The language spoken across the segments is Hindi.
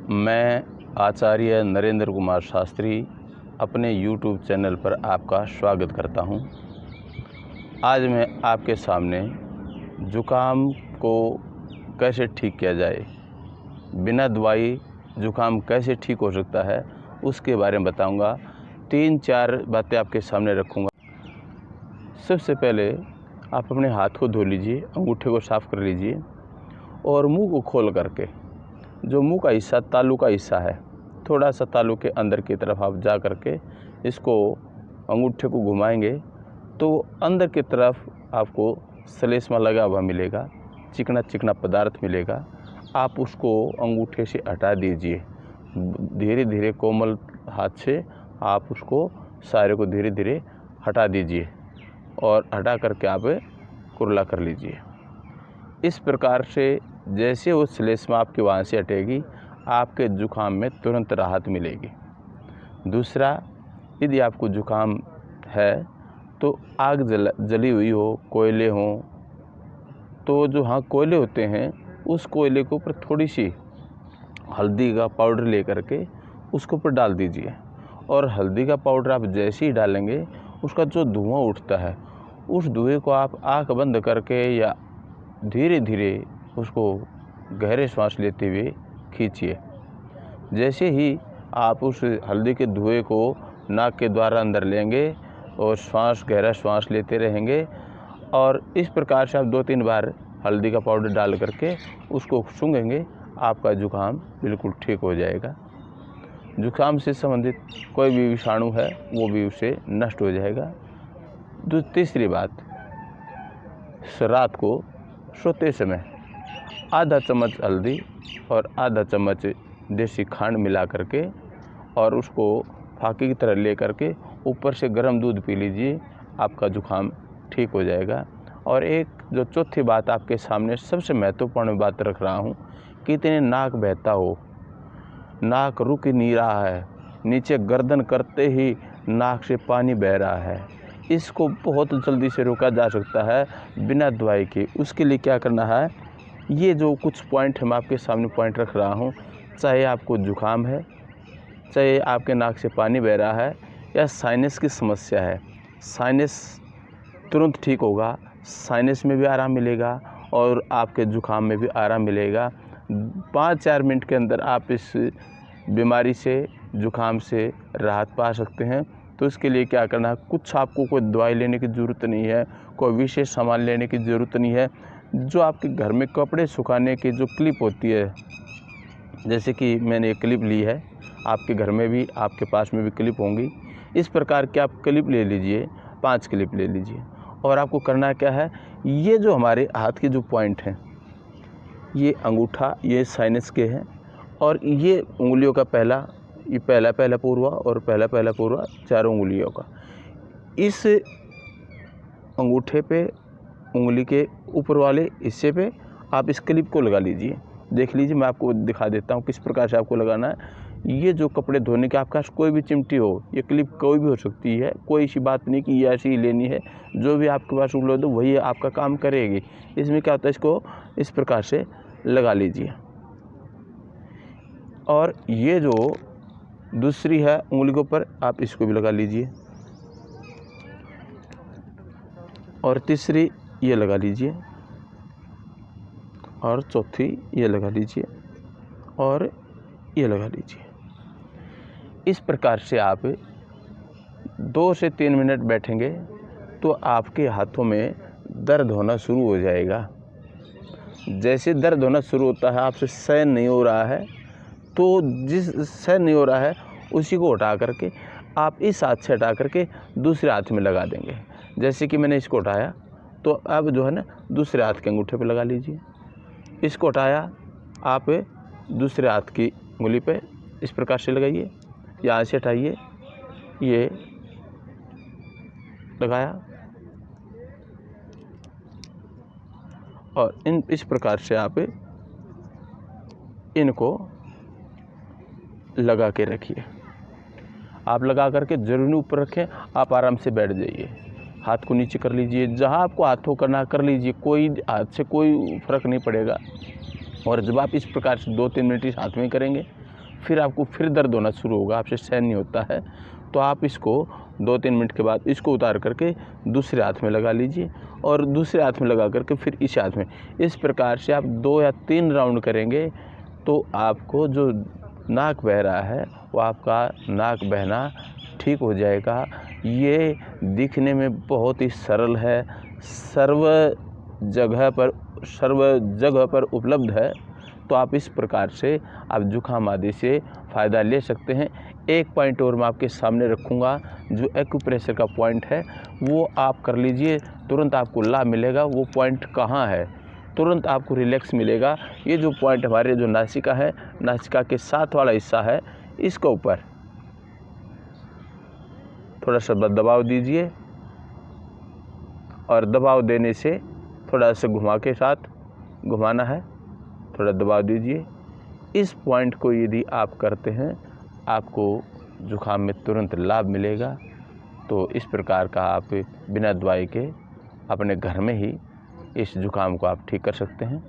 मैं आचार्य नरेंद्र कुमार शास्त्री अपने YouTube चैनल पर आपका स्वागत करता हूं। आज मैं आपके सामने ज़ुकाम को कैसे ठीक किया जाए, बिना दवाई ज़ुकाम कैसे ठीक हो सकता है, उसके बारे में बताऊंगा। 3-4 बातें आपके सामने रखूंगा। सबसे पहले आप अपने हाथ को धो लीजिए, अंगूठे को साफ़ कर लीजिए और मुंह को खोल करके जो मुंह का हिस्सा तालू का हिस्सा है, थोड़ा सा तालू के अंदर की तरफ आप जा कर के इसको अंगूठे को घुमाएंगे तो अंदर की तरफ आपको श्लेष्मा लगा हुआ मिलेगा, चिकना चिकना पदार्थ मिलेगा। आप उसको अंगूठे से हटा दीजिए। धीरे धीरे कोमल हाथ से आप उसको सारे को धीरे धीरे हटा दीजिए और हटा करके आप कुरला कर लीजिए। इस प्रकार से जैसे वो श्लेष्मा आपके वहाँ से हटेगी, आपके ज़ुकाम में तुरंत राहत मिलेगी। दूसरा, यदि आपको ज़ुकाम है तो आग जली हुई हो, कोयले हों, तो जो कोयले होते हैं, उस कोयले के ऊपर थोड़ी सी हल्दी का पाउडर ले करके उसके ऊपर डाल दीजिए। और हल्दी का पाउडर आप जैसे ही डालेंगे, उसका जो धुआं उठता है, उस धुएँ को आप आँख बंद करके या धीरे धीरे उसको गहरे सांस लेते हुए खींचिए। जैसे ही आप उस हल्दी के धुएँ को नाक के द्वारा अंदर लेंगे और गहरा सांस लेते रहेंगे और इस प्रकार से आप 2-3 बार हल्दी का पाउडर डाल करके उसको सूंघेंगे, आपका ज़ुकाम बिल्कुल ठीक हो जाएगा। ज़ुकाम से संबंधित कोई भी विषाणु है वो भी उससे नष्ट हो जाएगा। तीसरी बात, रात को सोते समय आधा चम्मच हल्दी और आधा चम्मच देसी खांड मिला करके और उसको फाके की तरह ले करके ऊपर से गर्म दूध पी लीजिए, आपका ज़ुकाम ठीक हो जाएगा। और एक जो चौथी बात आपके सामने सबसे महत्वपूर्ण बात रख रहा हूँ, कितने नाक बहता हो, नाक रुक ही नहीं रहा है, नीचे गर्दन करते ही नाक से पानी बह रहा है, इसको बहुत जल्दी से रोका जा सकता है बिना दवाई के। उसके लिए क्या करना है, ये जो कुछ पॉइंट मैं आपके सामने पॉइंट रख रहा हूँ, चाहे आपको ज़ुकाम है, चाहे आपके नाक से पानी बह रहा है या साइनस की समस्या है, साइनस तुरंत ठीक होगा, साइनस में भी आराम मिलेगा और आपके ज़ुकाम में भी आराम मिलेगा। 5-4 मिनट के अंदर आप इस बीमारी से, ज़ुकाम से राहत पा सकते हैं। तो इसके लिए क्या करना है, कुछ आपको कोई दवाई लेने की ज़रूरत नहीं है, कोई विशेष सामान लेने की ज़रूरत नहीं है। जो आपके घर में कपड़े सुखाने की जो क्लिप होती है, जैसे कि मैंने एक क्लिप ली है, आपके घर में भी, आपके पास में भी क्लिप होंगी, इस प्रकार के आप क्लिप ले लीजिए, 5 क्लिप ले लीजिए। और आपको करना क्या है, ये जो हमारे हाथ के जो पॉइंट हैं, ये अंगूठा, ये साइनस के हैं और ये उंगलियों का पहला पूर्वा और पहला पूर्वा, चारों उंगलियों का, इस अंगूठे पे, उंगली के ऊपर वाले हिस्से पे आप इस क्लिप को लगा लीजिए। देख लीजिए, मैं आपको दिखा देता हूँ किस प्रकार से आपको लगाना है। ये जो कपड़े धोने के आपके पास कोई भी चिमटी हो, ये क्लिप कोई भी हो सकती है, कोई ऐसी बात नहीं कि ये ऐसी ही लेनी है, जो भी आपके पास उपलब्ध हो वही आपका काम करेगी। इसमें क्या होता है, इसको इस प्रकार से लगा लीजिए। और ये जो दूसरी है उंगली के ऊपर, आप इसको भी लगा लीजिए और तीसरी ये लगा लीजिए और चौथी ये लगा लीजिए और ये लगा लीजिए। इस प्रकार से आप 2 से 3 मिनट बैठेंगे तो आपके हाथों में दर्द होना शुरू हो जाएगा। जैसे दर्द होना शुरू होता है, आपसे सहन नहीं हो रहा है, तो जिस सहन नहीं हो रहा है उसी को हटा करके आप इस हाथ से हटा करके दूसरे हाथ में लगा देंगे। जैसे कि मैंने इसको हटाया, तो अब जो है ना, दूसरे हाथ के अंगूठे पे लगा लीजिए। इसको हटाया, आप दूसरे हाथ की उंगली पे इस प्रकार से लगाइए। यहाँ से हटाइए, ये लगाया और इस प्रकार से आप इनको लगा के रखिए। आप लगा करके ज़रूर ऊपर रखें, आप आराम से बैठ जाइए, हाथ को नीचे कर लीजिए, जहाँ आपको हाथों करना कर लीजिए, कोई हाथ से कोई फ़र्क नहीं पड़ेगा। और जब आप इस प्रकार से 2-3 मिनट इस हाथ में करेंगे फिर आपको फिर दर्द होना शुरू होगा, आपसे सहन नहीं होता है, तो आप इसको 2-3 मिनट के बाद इसको उतार करके दूसरे हाथ में लगा लीजिए और दूसरे हाथ में लगा करके फिर इस हाथ में। इस प्रकार से आप 2 या 3 राउंड करेंगे तो आपको जो नाक बह रहा है वो आपका नाक बहना ठीक हो जाएगा। ये दिखने में बहुत ही सरल है, सर्व जगह पर उपलब्ध है, तो आप इस प्रकार से आप जुकाम आदि से फ़ायदा ले सकते हैं। एक पॉइंट और मैं आपके सामने रखूँगा, जो एक्यूप्रेशर का पॉइंट है वो आप कर लीजिए, तुरंत आपको लाभ मिलेगा। वो पॉइंट कहाँ है, तुरंत आपको रिलैक्स मिलेगा। ये जो पॉइंट हमारे जो नासिका है, नासिका के साथ वाला हिस्सा है, इसके ऊपर थोड़ा सा दबाव दीजिए और दबाव देने से थोड़ा सा घुमाना है, थोड़ा दबाव दीजिए। इस पॉइंट को यदि आप करते हैं आपको जुकाम में तुरंत लाभ मिलेगा। तो इस प्रकार का आप बिना दवाई के अपने घर में ही इस जुकाम को आप ठीक कर सकते हैं।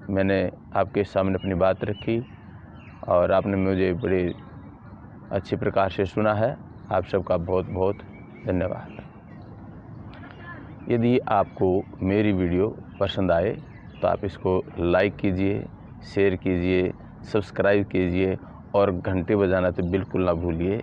मैंने आपके सामने अपनी बात रखी और आपने मुझे बड़े अच्छे प्रकार से सुना है। आप सबका बहुत बहुत धन्यवाद। यदि आपको मेरी वीडियो पसंद आए तो आप इसको लाइक कीजिए, शेयर कीजिए, सब्सक्राइब कीजिए और घंटे बजाना तो बिल्कुल ना भूलिए।